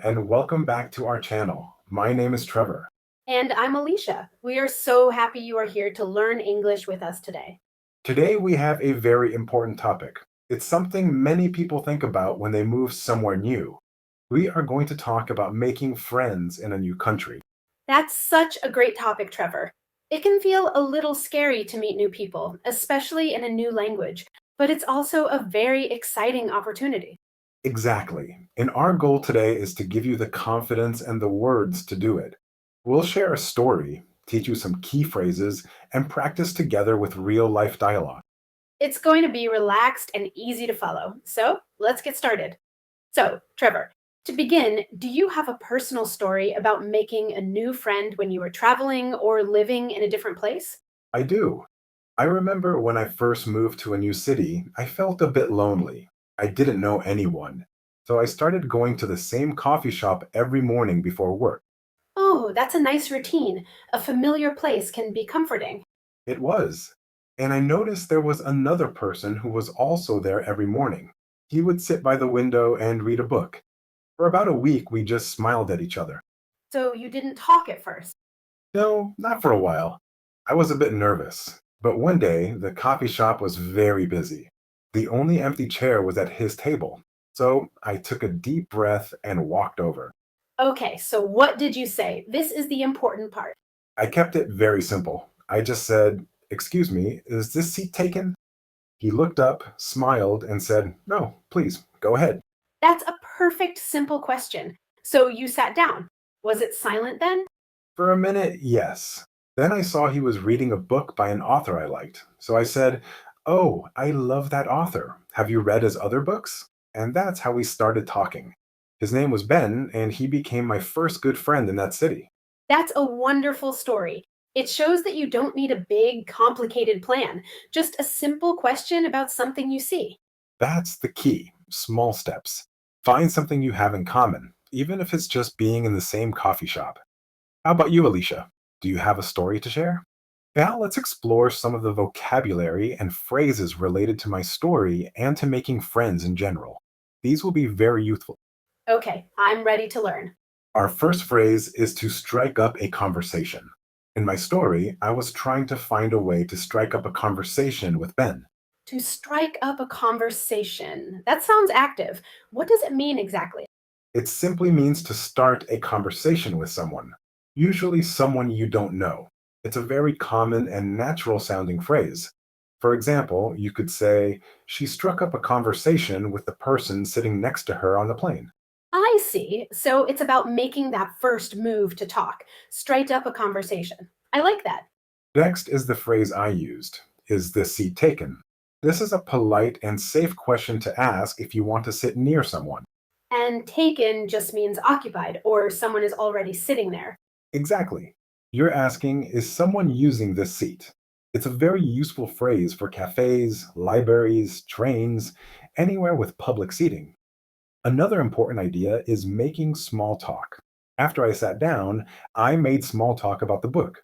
and welcome back to our channel. My name is Trevor. And I'm Alicia. We are so happy you are here to learn English with us today. Today we have a very important topic. It's something many people think about when they move somewhere new. We are going to talk about making friends in a new country. That's such a great topic, Trevor. It can feel a little scary to meet new people, especially in a new language, but it's also a very exciting opportunity. Exactly. And our goal today is to give you the confidence and the words to do it. We'll share a story, teach you some key phrases, and practice together with real life dialogue. It's going to be relaxed and easy to follow. So let's get started. So, Trevor, to begin, do you have a personal story about making a new friend when you were traveling or living in a different place? I do. I remember when I first moved to a new city, I felt a bit lonely. I didn't know anyone. So I started going to the same coffee shop every morning before work. Oh, that's a nice routine. A familiar place can be comforting. It was. And I noticed there was another person who was also there every morning. He would sit by the window and read a book. For about a week, we just smiled at each other. So you didn't talk at first. No, not for a while. I was a bit nervous. But one day, the coffee shop was very busy. The only empty chair was at his table. So I took a deep breath and walked over. Okay, so what did you say? This is the important part. I kept it very simple. I just said, "Excuse me, is this seat taken?" He looked up, smiled, and said, "No, please, go ahead." That's a perfect, simple question. So you sat down. Was it silent then? For a minute, yes. Then I saw he was reading a book by an author I liked. So I said, "Oh, I love that author. Have you read his other books?" And that's how we started talking. His name was Ben, and he became my first good friend in that city. That's a wonderful story. It shows that you don't need a big, complicated plan, just a simple question about something you see. That's the key. Small steps. Find something you have in common, even if it's just being in the same coffee shop. How about you, Alicia? Do you have a story to share? Now let's explore some of the vocabulary and phrases related to my story and to making friends in general. These will be very useful. Okay, I'm ready to learn. Our first phrase is to strike up a conversation. In my story, I was trying to find a way to strike up a conversation with Ben. To strike up a conversation. That sounds active. What does it mean exactly? It simply means to start a conversation with someone, usually someone you don't know. It's a very common and natural sounding phrase. For example, you could say, "She struck up a conversation with the person sitting next to her on the plane." I see. So it's about making that first move to talk, straight up a conversation. I like that. Next is the phrase I used: "Is the seat taken?" This is a polite and safe question to ask if you want to sit near someone. And taken just means occupied, or someone is already sitting there. Exactly. You're asking, is someone using this seat? It's a very useful phrase for cafes, libraries, trains, anywhere with public seating. Another important idea is making small talk. After I sat down, I made small talk about the book.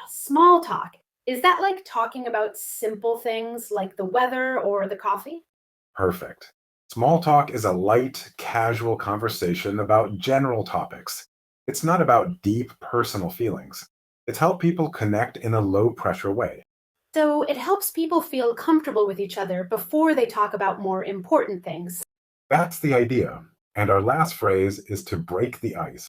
Small talk. Is that like talking about simple things like the weather or the coffee? Perfect. Small talk is a light, casual conversation about general topics. It's not about deep personal feelings. It's how people connect in a low pressure way. So it helps people feel comfortable with each other before they talk about more important things. That's the idea. And our last phrase is to break the ice.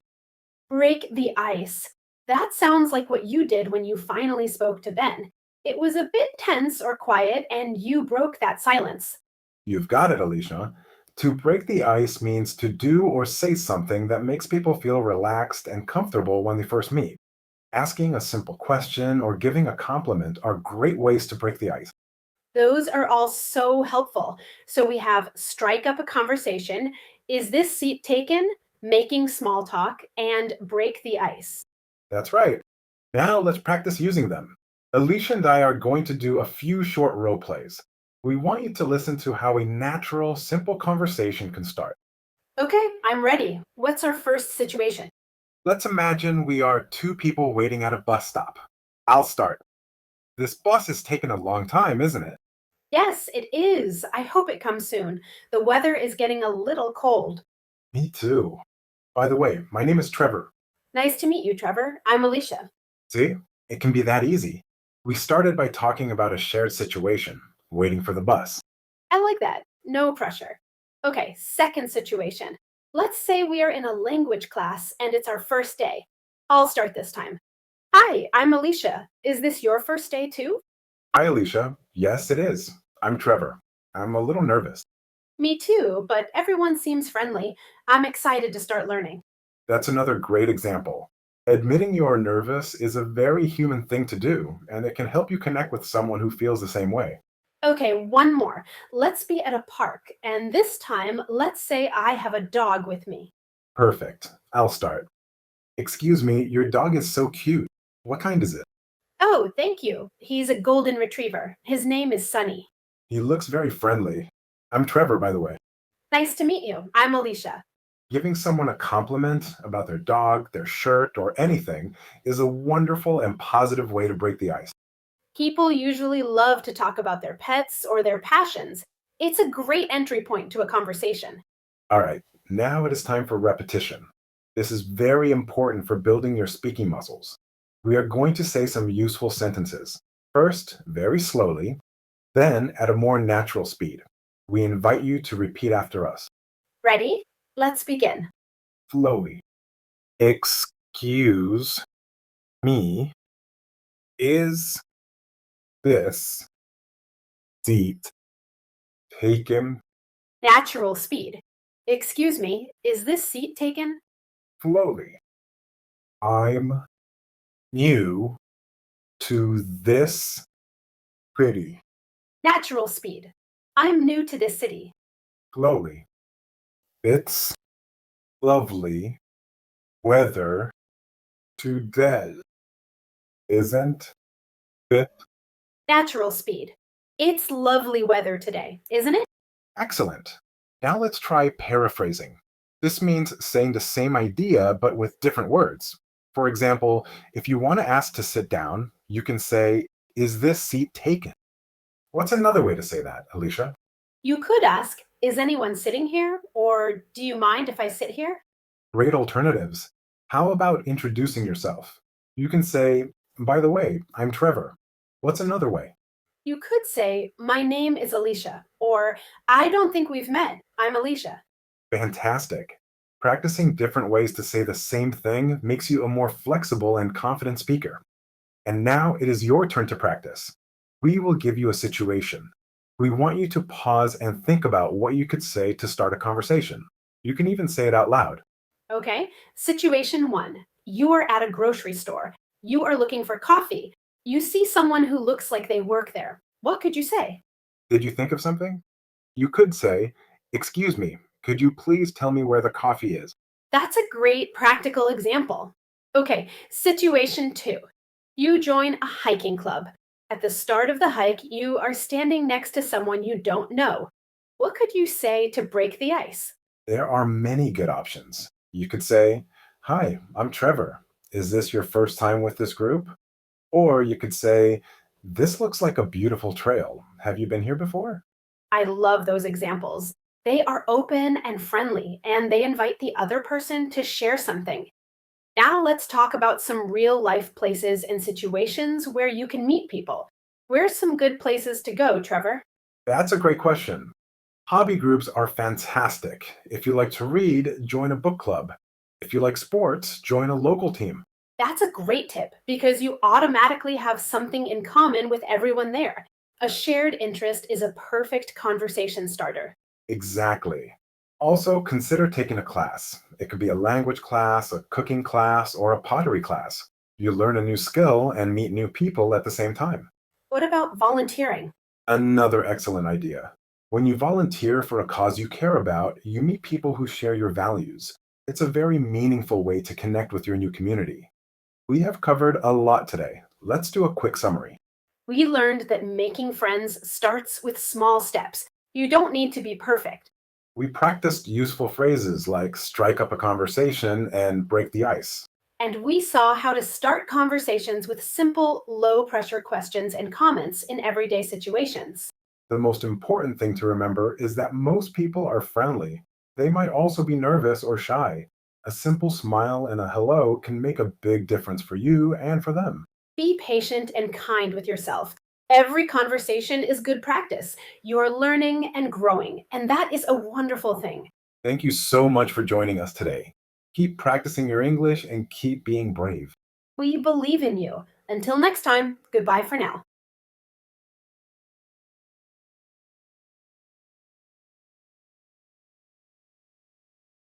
Break the ice. That sounds like what you did when you finally spoke to Ben. It was a bit tense or quiet, and you broke that silence. You've got it, Alicia. To break the ice means to do or say something that makes people feel relaxed and comfortable when they first meet. Asking a simple question or giving a compliment are great ways to break the ice. Those are all so helpful. So we have strike up a conversation. Is this seat taken? Making small talk and break the ice. That's right. Now let's practice using them. Alicia and I are going to do a few short role plays. We want you to listen to how a natural, simple conversation can start. Okay, I'm ready. What's our first situation? Let's imagine we are two people waiting at a bus stop. I'll start. "This bus is taking a long time, isn't it?" Yes, it is. I hope it comes soon. The weather is getting a little cold. "Me too." By the way, my name is Trevor. Nice to meet you, Trevor. I'm Alicia. See, it can be that easy. We started by talking about a shared situation, waiting for the bus. I like that. No pressure. Okay, second situation. Let's say we are in a language class and it's our first day. I'll start this time. Hi, I'm Alicia. Is this your first day too? Hi, Alicia. Yes, it is. I'm Trevor. I'm a little nervous. Me too, but everyone seems friendly. I'm excited to start learning. That's another great example. Admitting you are nervous is a very human thing to do, and it can help you connect with someone who feels the same way. Okay, one more. Let's be at a park, and this time, let's say I have a dog with me. Perfect. I'll start. Excuse me, your dog is so cute. What kind is it? Oh, thank you. He's a golden retriever. His name is Sunny. He looks very friendly. I'm Trevor, by the way. Nice to meet you. I'm Alicia. Giving someone a compliment about their dog, their shirt, or anything is a wonderful and positive way to break the ice. People usually love to talk about their pets or their passions. It's a great entry point to a conversation. All right, now it is time for repetition. This is very important for building your speaking muscles. We are going to say some useful sentences. First, very slowly, then at a more natural speed. We invite you to repeat after us. Ready? Let's begin. Slowly. Excuse me, is this seat taken? Natural speed. Excuse me, is this seat taken? Slowly. I'm new to this city. Natural speed. I'm new to this city. Slowly. It's lovely weather today, isn't it? Natural speed. It's lovely weather today, isn't it? Excellent. Now let's try paraphrasing. This means saying the same idea but with different words. For example, if you want to ask to sit down, you can say, is this seat taken? What's another way to say that, Alicia? You could ask, is anyone sitting here? Or do you mind if I sit here? Great alternatives. How about introducing yourself? You can say, by the way, I'm Trevor. What's another way? You could say, my name is Alicia, or I don't think we've met. I'm Alicia. Fantastic. Practicing different ways to say the same thing makes you a more flexible and confident speaker. And now it is your turn to practice. We will give you a situation. We want you to pause and think about what you could say to start a conversation. You can even say it out loud. Okay, situation one. You are at a grocery store. You are looking for coffee. You see someone who looks like they work there. What could you say? Did you think of something? You could say, excuse me, could you please tell me where the coffee is? That's a great practical example. Okay, situation two. You join a hiking club. At the start of the hike, you are standing next to someone you don't know. What could you say to break the ice? There are many good options. You could say, hi, I'm Trevor. Is this your first time with this group? Or you could say, this looks like a beautiful trail. Have you been here before? I love those examples. They are open and friendly, and they invite the other person to share something. Now let's talk about some real life places and situations where you can meet people. Where's some good places to go, Trevor? That's a great question. Hobby groups are fantastic. If you like to read, join a book club. If you like sports, join a local team. That's a great tip because you automatically have something in common with everyone there. A shared interest is a perfect conversation starter. Exactly. Also, consider taking a class. It could be a language class, a cooking class, or a pottery class. You learn a new skill and meet new people at the same time. What about volunteering? Another excellent idea. When you volunteer for a cause you care about, you meet people who share your values. It's a very meaningful way to connect with your new community. We have covered a lot today. Let's do a quick summary. We learned that making friends starts with small steps. You don't need to be perfect. We practiced useful phrases like strike up a conversation and break the ice. And we saw how to start conversations with simple, low pressure questions and comments in everyday situations. The most important thing to remember is that most people are friendly. They might also be nervous or shy. A simple smile and a hello can make a big difference for you and for them. Be patient and kind with yourself. Every conversation is good practice. You're learning and growing, and that is a wonderful thing. Thank you so much for joining us today. Keep practicing your English and keep being brave. We believe in you. Until next time, goodbye for now.